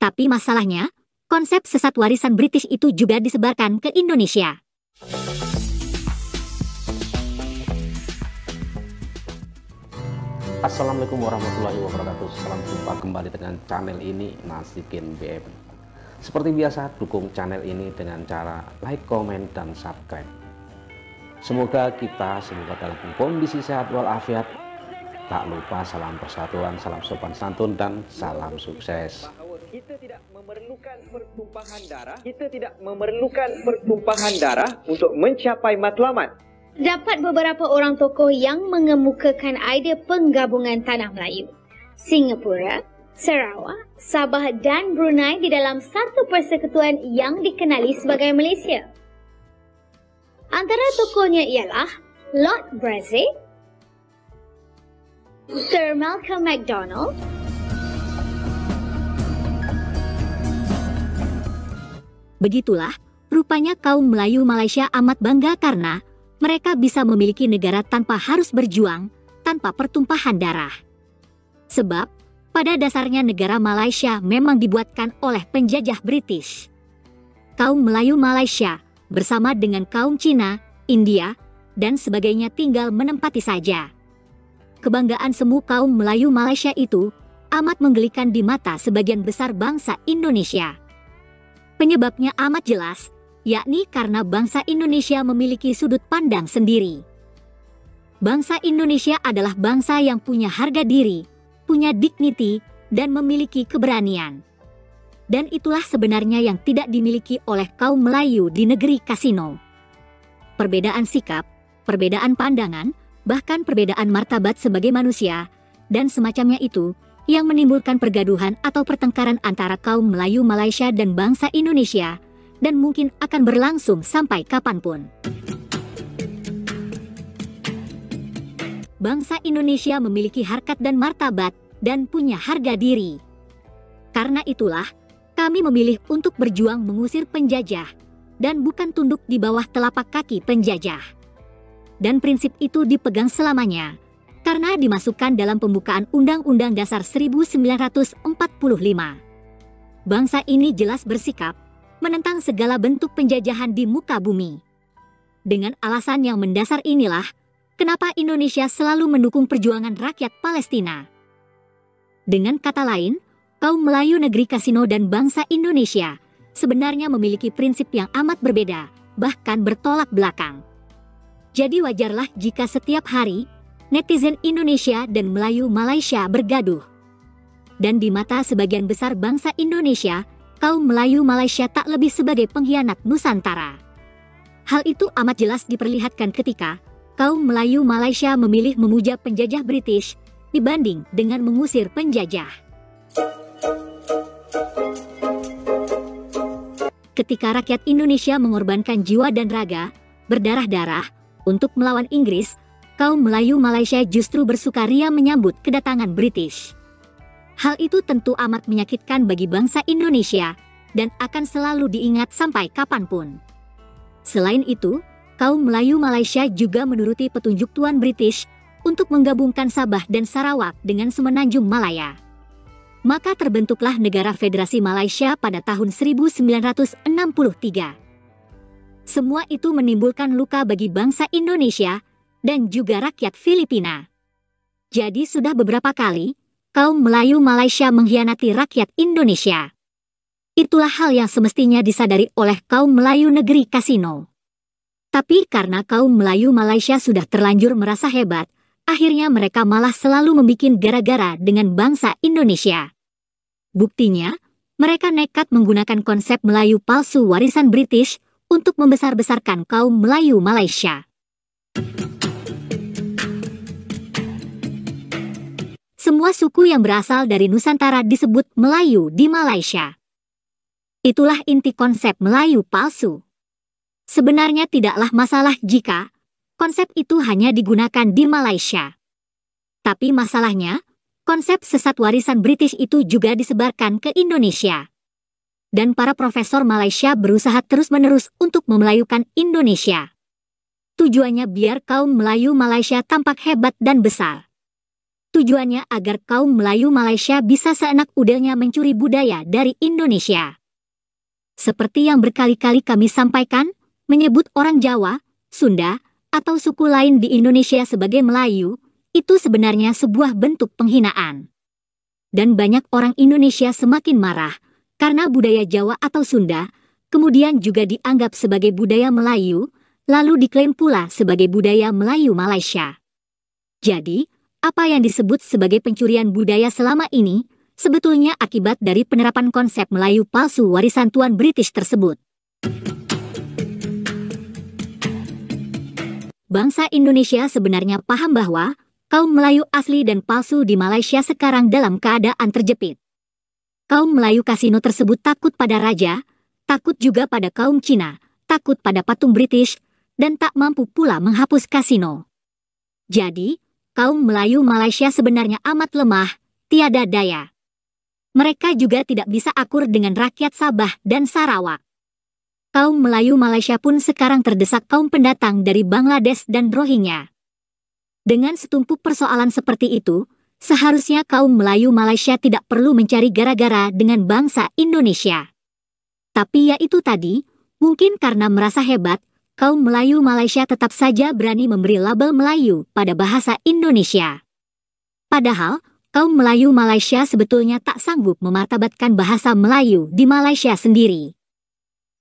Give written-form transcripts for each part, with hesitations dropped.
Tapi masalahnya, konsep sesat warisan British itu juga disebarkan ke Indonesia. Assalamualaikum warahmatullahi wabarakatuh. Salam jumpa kembali dengan channel ini, Nasikin BM. Seperti biasa, dukung channel ini dengan cara like, komen, dan subscribe. Semoga kita semua dalam kondisi sehat walafiat. Tak lupa salam persatuan, salam sopan santun, dan salam sukses. Kita tidak memerlukan pertumpahan darah. Kita tidak memerlukan pertumpahan darah untuk mencapai matlamat. Terdapat beberapa orang tokoh yang mengemukakan idea penggabungan tanah Melayu, Singapura, Sarawak, Sabah dan Brunei di dalam satu persekutuan yang dikenali sebagai Malaysia. Antara tokohnya ialah Lord Brassey, Sir Malcolm MacDonald, Begitulah, rupanya kaum Melayu Malaysia amat bangga karena mereka bisa memiliki negara tanpa harus berjuang, tanpa pertumpahan darah. Sebab, pada dasarnya negara Malaysia memang dibuatkan oleh penjajah British. Kaum Melayu Malaysia bersama dengan kaum Cina, India, dan sebagainya tinggal menempati saja. Kebanggaan semu kaum Melayu Malaysia itu amat menggelikan di mata sebagian besar bangsa Indonesia. Penyebabnya amat jelas, yakni karena bangsa Indonesia memiliki sudut pandang sendiri. Bangsa Indonesia adalah bangsa yang punya harga diri, punya dignity, dan memiliki keberanian. Dan itulah sebenarnya yang tidak dimiliki oleh kaum Melayu di negeri kasino. Perbedaan sikap, perbedaan pandangan, bahkan perbedaan martabat sebagai manusia, dan semacamnya itu, yang menimbulkan pergaduhan atau pertengkaran antara kaum Melayu Malaysia dan bangsa Indonesia, dan mungkin akan berlangsung sampai kapanpun. Bangsa Indonesia memiliki harkat dan martabat, dan punya harga diri. Karena itulah, kami memilih untuk berjuang mengusir penjajah, dan bukan tunduk di bawah telapak kaki penjajah. Dan prinsip itu dipegang selamanya, karena dimasukkan dalam pembukaan Undang-Undang Dasar 1945. Bangsa ini jelas bersikap menentang segala bentuk penjajahan di muka bumi. Dengan alasan yang mendasar inilah, kenapa Indonesia selalu mendukung perjuangan rakyat Palestina. Dengan kata lain, kaum Melayu negeri kasino dan bangsa Indonesia sebenarnya memiliki prinsip yang amat berbeda, bahkan bertolak belakang. Jadi wajarlah jika setiap hari, netizen Indonesia dan Melayu Malaysia bergaduh. Dan di mata sebagian besar bangsa Indonesia, kaum Melayu Malaysia tak lebih sebagai pengkhianat Nusantara. Hal itu amat jelas diperlihatkan ketika kaum Melayu Malaysia memilih memuja penjajah British dibanding dengan mengusir penjajah. Ketika rakyat Indonesia mengorbankan jiwa dan raga, berdarah-darah, untuk melawan Inggris, kaum Melayu Malaysia justru bersukaria menyambut kedatangan British. Hal itu tentu amat menyakitkan bagi bangsa Indonesia dan akan selalu diingat sampai kapanpun. Selain itu, kaum Melayu Malaysia juga menuruti petunjuk Tuan British untuk menggabungkan Sabah dan Sarawak dengan Semenanjung Malaya. Maka terbentuklah Negara Federasi Malaysia pada tahun 1963. Semua itu menimbulkan luka bagi bangsa Indonesia dan juga rakyat Filipina. Jadi sudah beberapa kali, kaum Melayu Malaysia mengkhianati rakyat Indonesia. Itulah hal yang semestinya disadari oleh kaum Melayu negeri kasino. Tapi karena kaum Melayu Malaysia sudah terlanjur merasa hebat, akhirnya mereka malah selalu membuat gara-gara dengan bangsa Indonesia. Buktinya, mereka nekat menggunakan konsep Melayu palsu warisan British untuk membesar-besarkan kaum Melayu Malaysia. Semua suku yang berasal dari Nusantara disebut Melayu di Malaysia. Itulah inti konsep Melayu palsu. Sebenarnya tidaklah masalah jika konsep itu hanya digunakan di Malaysia. Tapi masalahnya, konsep sesat warisan British itu juga disebarkan ke Indonesia. Dan para profesor Malaysia berusaha terus-menerus untuk memelayukan Indonesia. Tujuannya biar kaum Melayu Malaysia tampak hebat dan besar. Tujuannya agar kaum Melayu Malaysia bisa seenak udelnya mencuri budaya dari Indonesia. Seperti yang berkali-kali kami sampaikan, menyebut orang Jawa, Sunda, atau suku lain di Indonesia sebagai Melayu, itu sebenarnya sebuah bentuk penghinaan. Dan banyak orang Indonesia semakin marah, karena budaya Jawa atau Sunda, kemudian juga dianggap sebagai budaya Melayu, lalu diklaim pula sebagai budaya Melayu Malaysia. Jadi, apa yang disebut sebagai pencurian budaya selama ini, sebetulnya akibat dari penerapan konsep Melayu palsu warisan Tuan British tersebut. Bangsa Indonesia sebenarnya paham bahwa kaum Melayu asli dan palsu di Malaysia sekarang dalam keadaan terjepit. Kaum Melayu kasino tersebut takut pada raja, takut juga pada kaum Cina, takut pada patung British, dan tak mampu pula menghapus kasino. Jadi, kaum Melayu Malaysia sebenarnya amat lemah, tiada daya. Mereka juga tidak bisa akur dengan rakyat Sabah dan Sarawak. Kaum Melayu Malaysia pun sekarang terdesak kaum pendatang dari Bangladesh dan Rohingya. Dengan setumpuk persoalan seperti itu, seharusnya kaum Melayu Malaysia tidak perlu mencari gara-gara dengan bangsa Indonesia. Tapi ya itu tadi, mungkin karena merasa hebat, kaum Melayu Malaysia tetap saja berani memberi label Melayu pada bahasa Indonesia. Padahal, kaum Melayu Malaysia sebetulnya tak sanggup memartabatkan bahasa Melayu di Malaysia sendiri.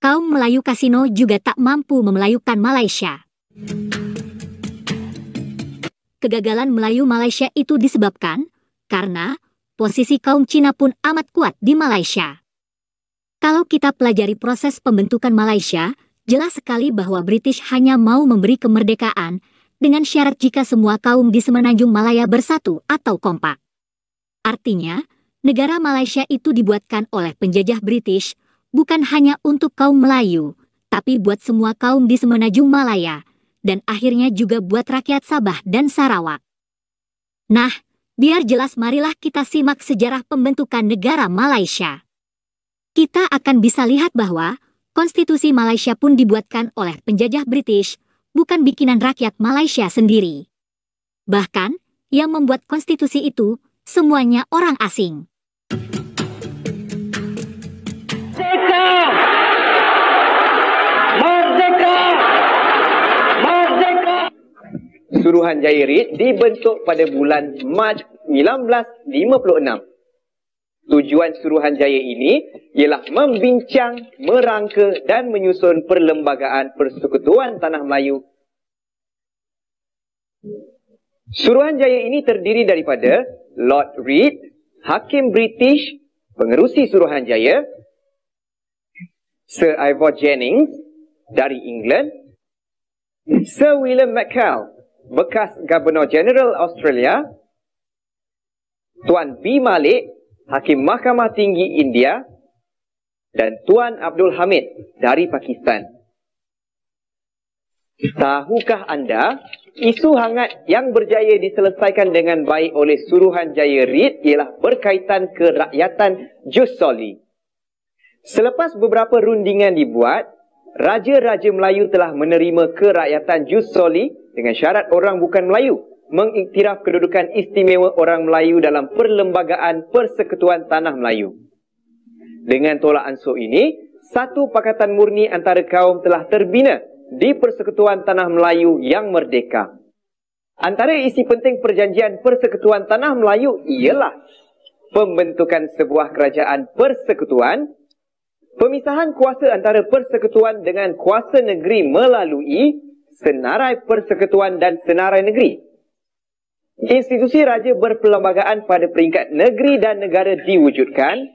Kaum Melayu kasino juga tak mampu memelayukan Malaysia. Kegagalan Melayu Malaysia itu disebabkan karena posisi kaum Cina pun amat kuat di Malaysia. Kalau kita pelajari proses pembentukan Malaysia, jelas sekali bahwa British hanya mau memberi kemerdekaan dengan syarat jika semua kaum di Semenanjung Malaya bersatu atau kompak. Artinya, negara Malaysia itu dibuatkan oleh penjajah British bukan hanya untuk kaum Melayu, tapi buat semua kaum di Semenanjung Malaya, dan akhirnya juga buat rakyat Sabah dan Sarawak. Nah, biar jelas marilah kita simak sejarah pembentukan negara Malaysia. Kita akan bisa lihat bahwa konstitusi Malaysia pun dibuatkan oleh penjajah British, bukan bikinan rakyat Malaysia sendiri. Bahkan, yang membuat konstitusi itu, semuanya orang asing. Merdeka! Merdeka! Merdeka! Suruhanjaya RIT dibentuk pada bulan Mac 1956. Tujuan Suruhanjaya ini ialah membincang, merangka dan menyusun Perlembagaan Persekutuan Tanah Melayu. Suruhanjaya ini terdiri daripada Lord Reed, Hakim British, pengerusi Suruhanjaya, Sir Ivor Jennings dari England, Sir William McCall, bekas Governor General Australia, Tuan B. Malik, Hakim Mahkamah Tinggi India, dan Tuan Abdul Hamid dari Pakistan. Tahukah anda, isu hangat yang berjaya diselesaikan dengan baik oleh Suruhanjaya RIT ialah berkaitan kerakyatan Jus Soli. Selepas beberapa rundingan dibuat, Raja-Raja Melayu telah menerima kerakyatan Jus Soli dengan syarat orang bukan Melayu mengiktiraf kedudukan istimewa orang Melayu dalam Perlembagaan Persekutuan Tanah Melayu. Dengan tolak ansur ini, satu pakatan murni antara kaum telah terbina di Persekutuan Tanah Melayu yang merdeka. Antara isi penting perjanjian Persekutuan Tanah Melayu ialah pembentukan sebuah kerajaan persekutuan, pemisahan kuasa antara persekutuan dengan kuasa negeri melalui senarai persekutuan dan senarai negeri. Institusi raja berperlembagaan pada peringkat negeri dan negara diwujudkan.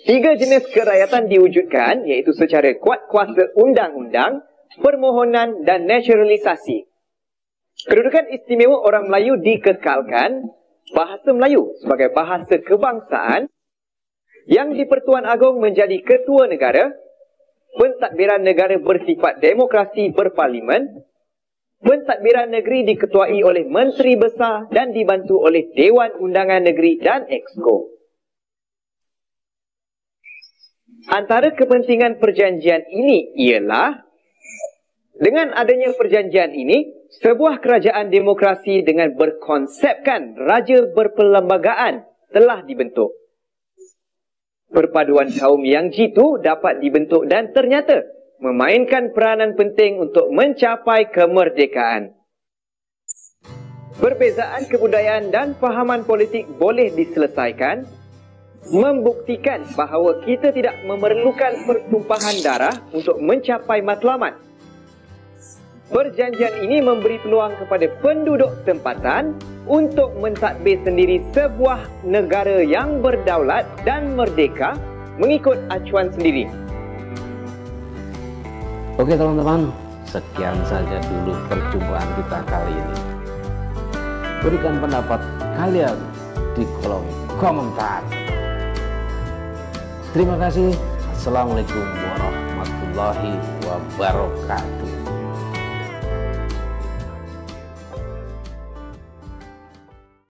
3 jenis kerakyatan diwujudkan, iaitu secara kuat kuasa undang-undang, permohonan dan naturalisasi. Kedudukan istimewa orang Melayu dikekalkan, bahasa Melayu sebagai bahasa kebangsaan, yang di-Pertuan Agong menjadi ketua negara, pentadbiran negara bersifat demokrasi berparlimen, pentadbiran negeri diketuai oleh Menteri Besar dan dibantu oleh Dewan Undangan Negeri dan Exco. Antara kepentingan perjanjian ini ialah, dengan adanya perjanjian ini, Sebuah kerajaan demokrasi dengan berkonsepkan raja berperlembagaan telah dibentuk. Perpaduan kaum yang jitu dapat dibentuk dan ternyata memainkan peranan penting untuk mencapai kemerdekaan. Perbezaan kebudayaan dan fahaman politik boleh diselesaikan, membuktikan bahawa kita tidak memerlukan pertumpahan darah untuk mencapai matlamat. Perjanjian ini memberi peluang kepada penduduk tempatan untuk mentadbir sendiri sebuah negara yang berdaulat dan merdeka mengikut acuan sendiri. Oke teman-teman, sekian saja dulu perjumpaan kita kali ini. Berikan pendapat kalian di kolom komentar. Terima kasih. Assalamualaikum warahmatullahi wabarakatuh.